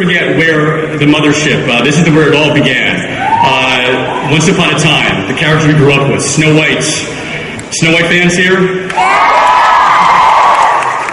Forget where the mothership, this is where it all began. Once upon a time, the characters we grew up with, Snow White. Snow White fans here?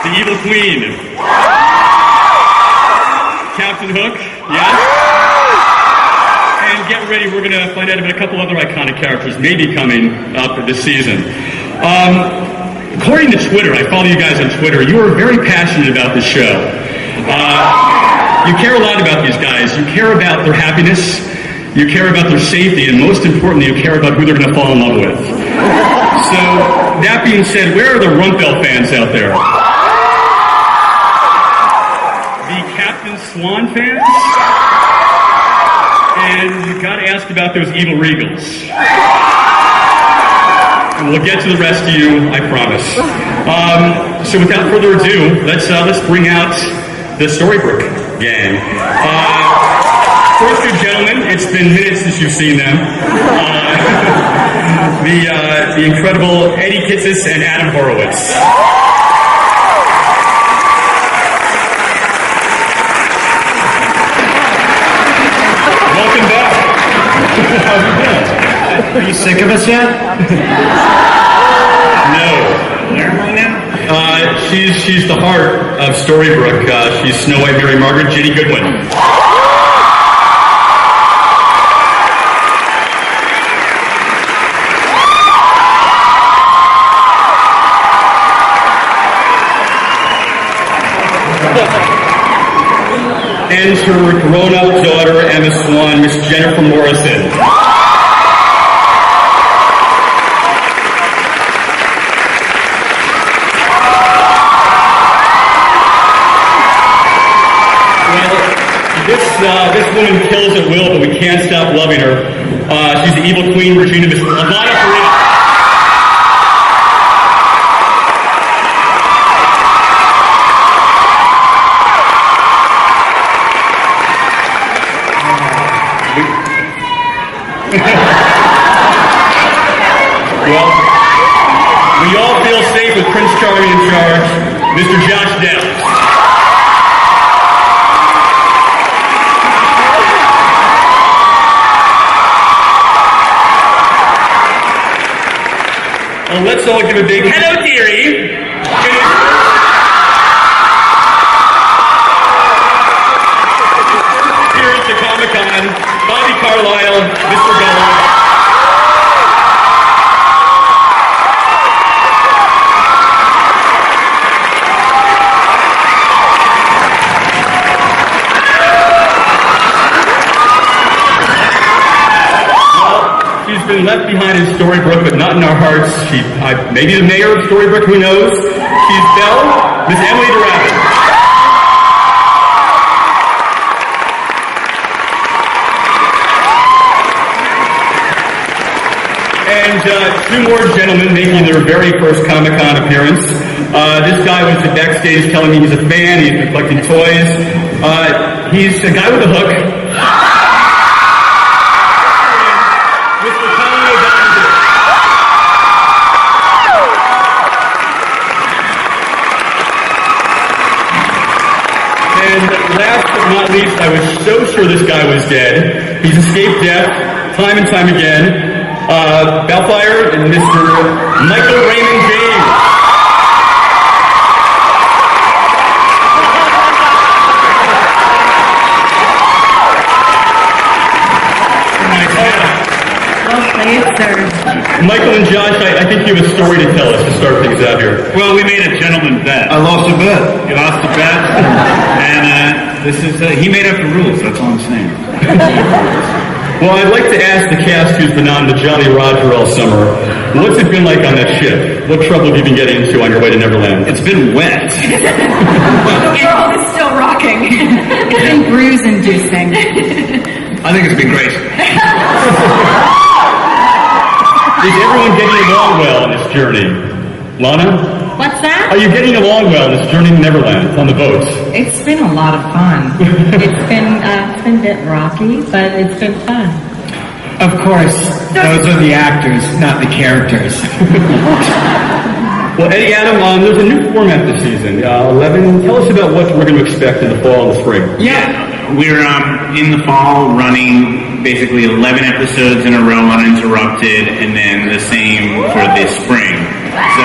The Evil Queen. Captain Hook, yes? And get ready, we're going to find out about a couple other iconic characters maybe coming up this season. According to Twitter, I follow you guys on Twitter, you are very passionate about this show. You care a lot about these guys. You care about their happiness, you care about their safety, and most importantly, you care about who they're going to fall in love with. So, that being said, where are the Rumpel fans out there? The Captain Swan fans? And you got to ask about those Evil Regals. And we'll get to the rest of you, I promise. So without further ado, let's bring out the Storybrooke gang. First two gentlemen, it's been minutes since you've seen them. The incredible Eddie Kitsis and Adam Horowitz. Welcome back. How's it been? Are you sick of us yet? No. Where am I now? She's the heart of Storybrooke. She's Snow White, Mary Margaret, Ginny Goodwin. And her grown-up daughter, Emma Swan, Miss Jennifer Morrison. This woman kills at will, but we can't stop loving her. She's the Evil Queen, Regina Miss Lana Farina. Well, we all feel safe with Prince Charming in charge, Mr. Josh Downs. Let's all give a big hello, dearie. Here at the Comic-Con, Bobby Carlisle, Mr. Guller. She's been left behind in Storybrooke, but not in our hearts. Maybe the mayor of Storybrooke, who knows? She's Belle, Miss Emily DeRavin. And two more gentlemen making their very first Comic-Con appearance. This guy was at backstage telling me he's a fan, he's been collecting toys. He's a guy with a hook. Last but not least, I was so sure this guy was dead. He's escaped death time and time again. Bellfire and Mr. Michael Raymond James. Michael and Josh, I think you have a story to tell us to start things out here. Well, we made a gentleman bet. I lost a bet. You lost a bet, and this is he made up the rules. That's all I'm saying. Well, I'd like to ask the cast who's been on the Jolly Roger all summer, what's it been like on that ship? What trouble have you been getting into on your way to Neverland? It's been wet. The world is still rocking. It's been bruise-inducing. I think it's been great. Is everyone getting along well on this journey? Lana? What's that? Are you getting along well on this journey to Neverland on the boats? It's been a lot of fun. It's been a bit rocky, but it's been fun. Of course, those are the actors, not the characters. Well, Eddie, Adam, there's a new format this season. 11. Tell us about what we're going to expect in the fall and the spring. Yeah, We're in the fall running basically 11 episodes in a row uninterrupted, and then the same for this spring. So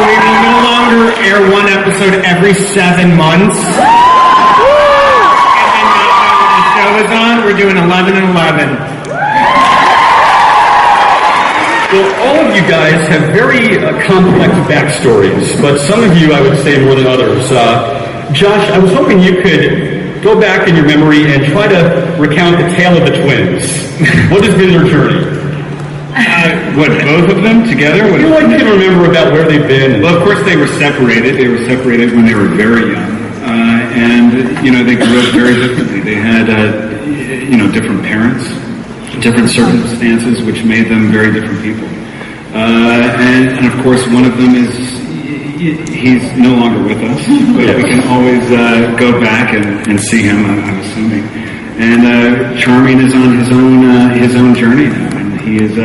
we will no longer air one episode every 7 months. And then when the show is on, we're doing 11 and 11. Well, all of you guys have very complex backstories, but some of you, I would say, more than others. Josh, I was hoping you could go back in your memory and try to recount the tale of the twins. What has been their journey? What, both of them together? I feel like you can remember about where they've been. Well, of course, they were separated. They were separated when they were very young. And, they grew up very differently. They had, different parents, different circumstances, which made them very different people. And of course, one of them he's no longer with us, but we can always go back and see him, I'm assuming. And Charming is on his own journey now, and he is,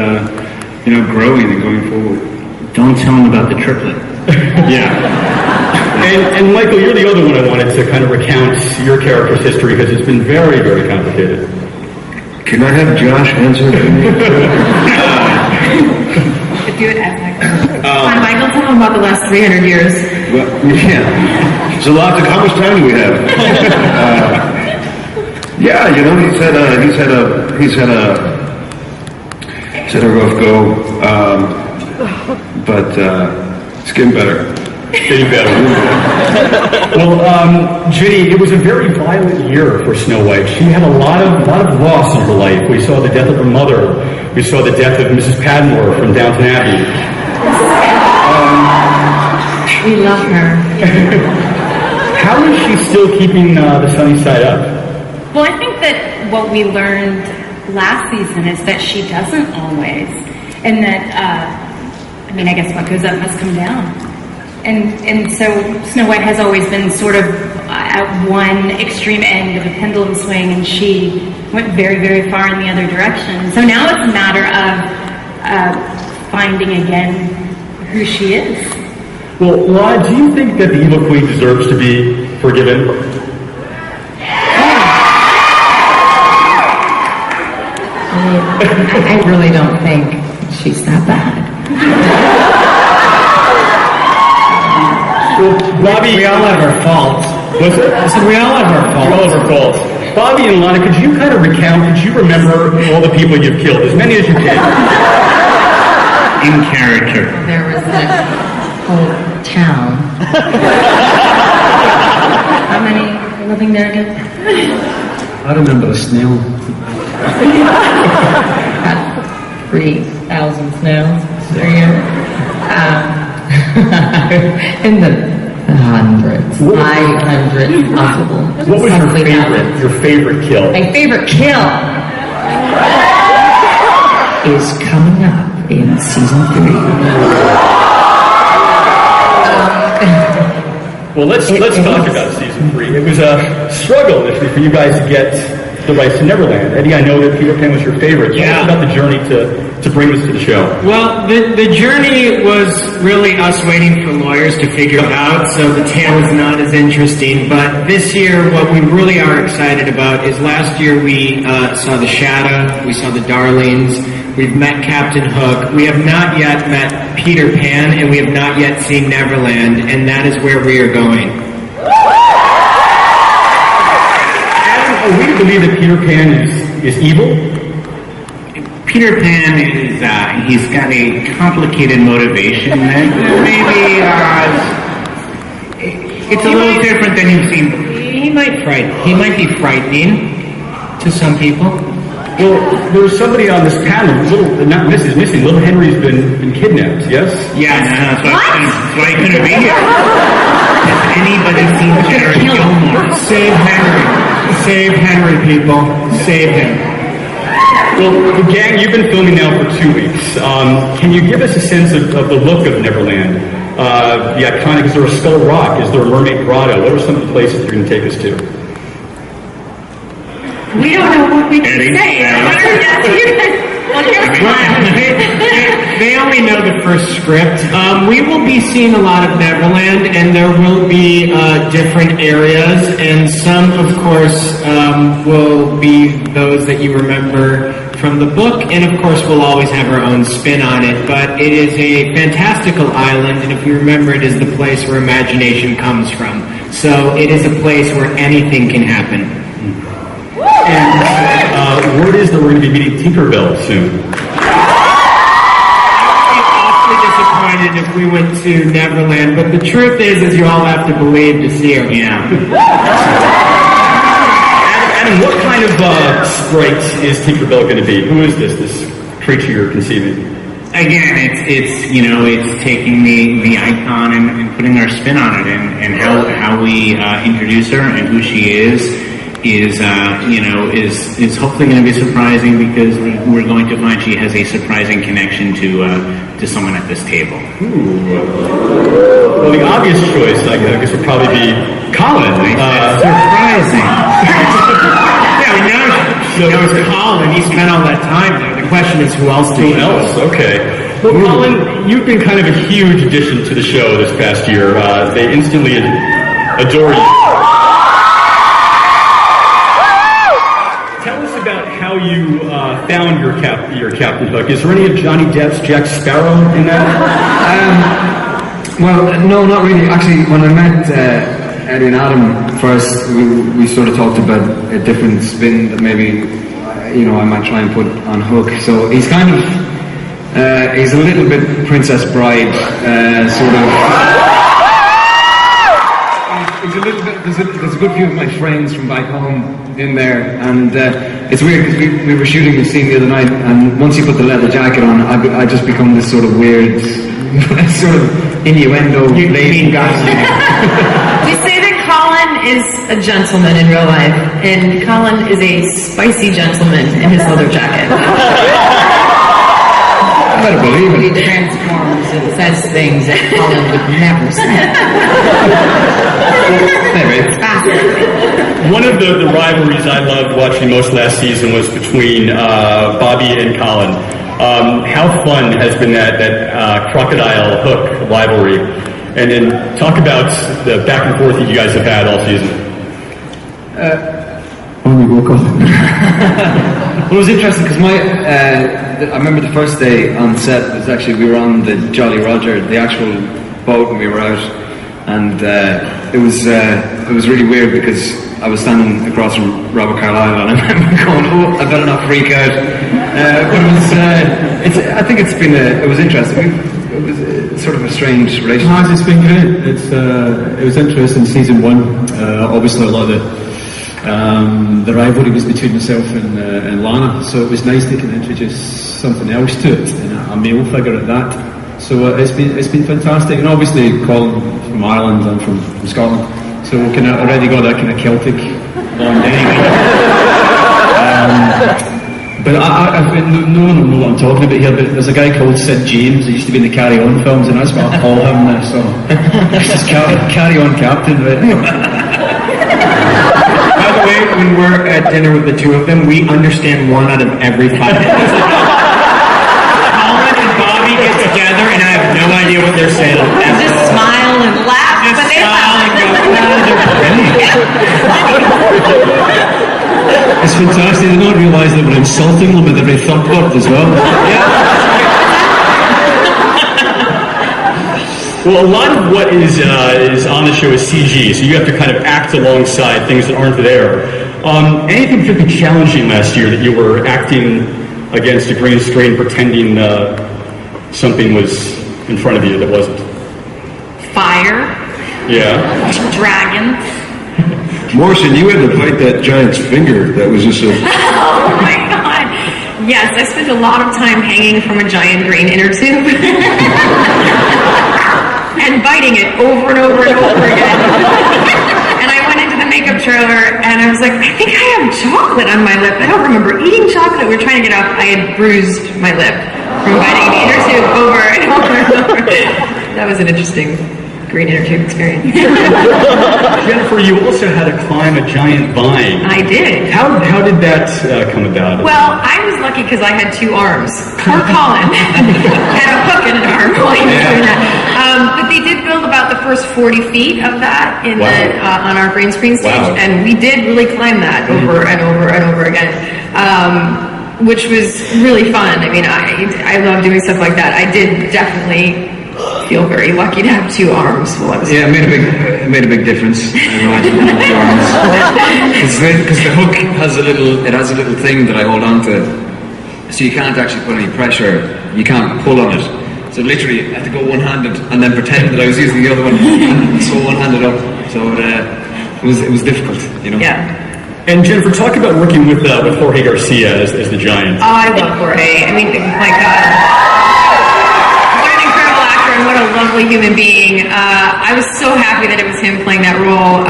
growing and going forward. Don't tell him about the triplet. Yeah. And Michael, you're the other one I wanted to kind of recount your character's history, because it's been very, very complicated. Can I have Josh answer? If you would ask Michael. Michael, tell him about the last 300 years. Well, yeah. There's a lot to. How much time do we have? He's had a rough go, but it's getting better. Getting better. Well, Ginny, it was a very violent year for Snow White. She had a lot of loss in her life. We saw the death of her mother. We saw the death of Mrs. Padmore from Downton Abbey. We love her. How is she still keeping the sunny side up? Well, I think that what we learned last season is that she doesn't always. And that, I guess what goes up must come down. And so Snow White has always been sort of at one extreme end of the pendulum swing, and she went very, very far in the other direction. So now it's a matter of finding again who she is. Well, Rod, do you think that the Evil Queen deserves to be forgiven? I really don't think she's that bad. Well, Bobby, We all have our faults. what's it? I said we all have our We faults. all have our faults. Bobby and Lana, could you kind of recount, could you remember all the people you've killed, as many as you can? In character. There was this whole town. How many are living there again? I remember the snail. About 3,000 snails a year. In the hundreds, 500 possible. What was Possibly that. your favorite kill? My favorite kill is coming up in season 3. Well, let's talk about season 3. It was a struggle initially for you guys to get the rights to Neverland. Eddie, I know that Peter Pan was your favorite. Tell us about the journey to bring this to the show. Well, the journey was really us waiting for lawyers to figure it out, so the tale is not as interesting. But this year, what we really are excited about is last year we saw the Shadow, we saw the Darlings, we've met Captain Hook. We have not yet met Peter Pan, and we have not yet seen Neverland, and that is where we are going. Are we to believe that Peter Pan is evil? Peter Pan is, he's got a complicated motivation that maybe, it's a little different than you've seen. He might be frightening to some people. Well, there's somebody on this panel, missing. Little Henry's been kidnapped, yes? Yeah, no, that's why he couldn't be here. Has anybody seen Jared Gilmore? Save Henry. Save Henry, people. Save him. Well, the gang, you've been filming now for 2 weeks. Can you give us a sense of the look of Neverland? The iconic, is there a Skull Rock? Is there a Mermaid Grotto? What are some of the places you're going to take us to? We don't know what we can Eddie, say. Eddie. What are you guys? Well, here's mine. They only know the first script. We will be seeing a lot of Neverland, and there will be different areas, and some, of course, will be those that you remember from the book, and of course we'll always have our own spin on it, but it is a fantastical island, and if you remember, it is the place where imagination comes from. So it is a place where anything can happen. And word is that we're going to be meeting Tinkerbell soon. Disappointed if we went to Neverland, but the truth is you all have to believe to see her. Yeah. Adam, what kind of sprite is Tinkerbell going to be? Who is this creature you're conceiving? Again, it's taking the icon and putting our spin on it, and how we introduce her and who she is hopefully going to be surprising, because we're going to find she has a surprising connection to someone at this table. Ooh. Well, the obvious choice, I guess, would probably be Colin. Surprising. Yeah, it's Colin. He spent all that time there. The question is, who else? Okay. Well, Colin, you've been kind of a huge addition to the show this past year. They instantly adore you. Tell us about how you found your captain's hook. Is there any of Johnny Depp's Jack Sparrow in that? Well, no, not really. Actually, when I met Eddie and Adam first, we sort of talked about a different spin that maybe I might try and put on Hook. So he's kind of he's a little bit Princess Bride sort of. He's a little bit. There's a good few of my friends from back home in there, and it's weird because we were shooting the scene the other night, and once you put the leather jacket on, I just become this sort of weird, sort of innuendo lady guy. We say that Colin is a gentleman in real life, and Colin is a spicy gentleman in his leather jacket. I better believe it. He transforms and says things that Colin would never say. One of the rivalries I loved watching most last season was between Bobby and Colin. How fun has been that crocodile Hook rivalry? And then talk about the back and forth that you guys have had all season. Well, it was interesting because I remember the first day on set was actually, we were on the Jolly Roger, the actual boat, and we were out, and it was really weird because I was standing across from Robert Carlyle, and I remember going, I better not freak out. But I think it was interesting. It was sort of a strange relationship. It's been great. It was interesting season one. Obviously, a lot of the rivalry was between myself and Lana, so it was nice to kind of introduce something else to it, and a male figure at that. So it's been fantastic, and obviously Colin from Ireland and from Scotland, so we kind of already got that kind of Celtic bond anyway. But no one will know what I'm talking about here, but there's a guy called Sid James, he used to be in the Carry On films, and that's what I call him now, so this is Carry On Captain, right? By the way, when we're at dinner with the two of them, we understand 1 out of every 5 minutes. Colin and Bobby get together, and I have no idea what they're saying. They just smile and laugh, but they It's fantastic. They don't realise that we're insulting them with every third word as well. Well, a lot of what is on the show is CG, so you have to kind of act alongside things that aren't there. Anything particularly challenging last year that you were acting against a green screen, pretending something was in front of you that wasn't? Fire. Yeah. Dragons. Morrison, you had to fight that giant's finger. That was just a... Oh my God. Yes, I spent a lot of time hanging from a giant green inner tube. And biting it over and over and over again. And I went into the makeup trailer and I was like, I think I have chocolate on my lip. I don't remember eating chocolate. We were trying to get off. I had bruised my lip from biting the inner tube over and over and over. That was an interesting great interview experience. Jennifer, you also had to climb a giant vine. I did. How did that come about? Well, I was lucky because I had 2 arms. Poor Colin had a hook in an arm while he was doing that. But they did build about the first 40 feet of that in on our green screen stage, and we did really climb that over and over and over again. Which was really fun. I mean, I love doing stuff like that. I did definitely feel very lucky to have 2 arms while I was. Yeah, it made a big difference. Because the hook has a little thing that I hold on to, so you can't actually put any pressure. You can't pull on it. So literally, I had to go one-handed and then pretend that I was using the other one and so one-handed up. So it was difficult, you know. Yeah. And Jennifer, talk about working with Jorge Garcia as the Giant. I love Jorge. I mean, my God. What an incredible actor and what a lovely human being. I was so happy that it was him playing that role.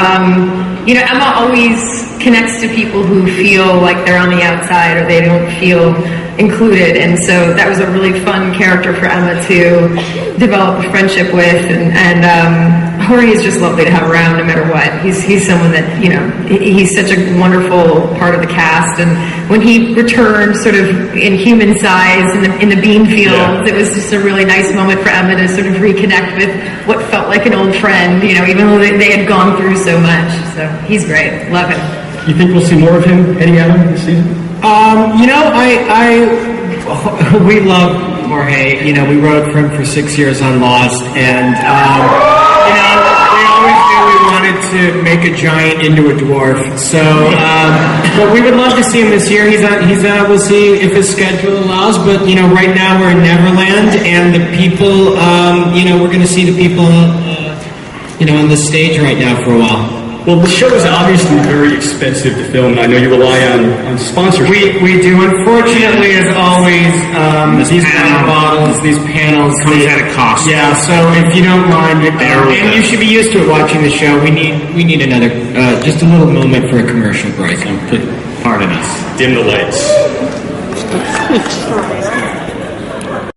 You know, Emma always connects to people who feel like they're on the outside or they don't feel included, and so that was a really fun character for Emma to develop a friendship with, and Jorge is just lovely to have around no matter what. He's someone that, you know, he's such a wonderful part of the cast, and when he returned sort of in human size in the bean fields, it was just a really nice moment for Emma to sort of reconnect with what felt like an old friend, you know, even though they had gone through so much. So he's great. Love him. You think we'll see more of him, Eddie Adam, this season? You know, we love Jorge. You know, we wrote for him for 6 years on Lost, and you know, we always knew we wanted to make a giant into a dwarf. So, but we would love to see him this year. We'll see if his schedule allows. But you know, right now we're in Neverland, and the people, you know, we're going to see the people, you know, on the stage right now for a while. Well, the show is obviously very expensive to film, and I know you rely on sponsorship. We do. Unfortunately, as always, these bottles, these panels comes at a cost. Yeah. So if you don't mind, and you should be used to it watching the show. We need another, just a little moment for a commercial break. Pardon us. Dim the lights.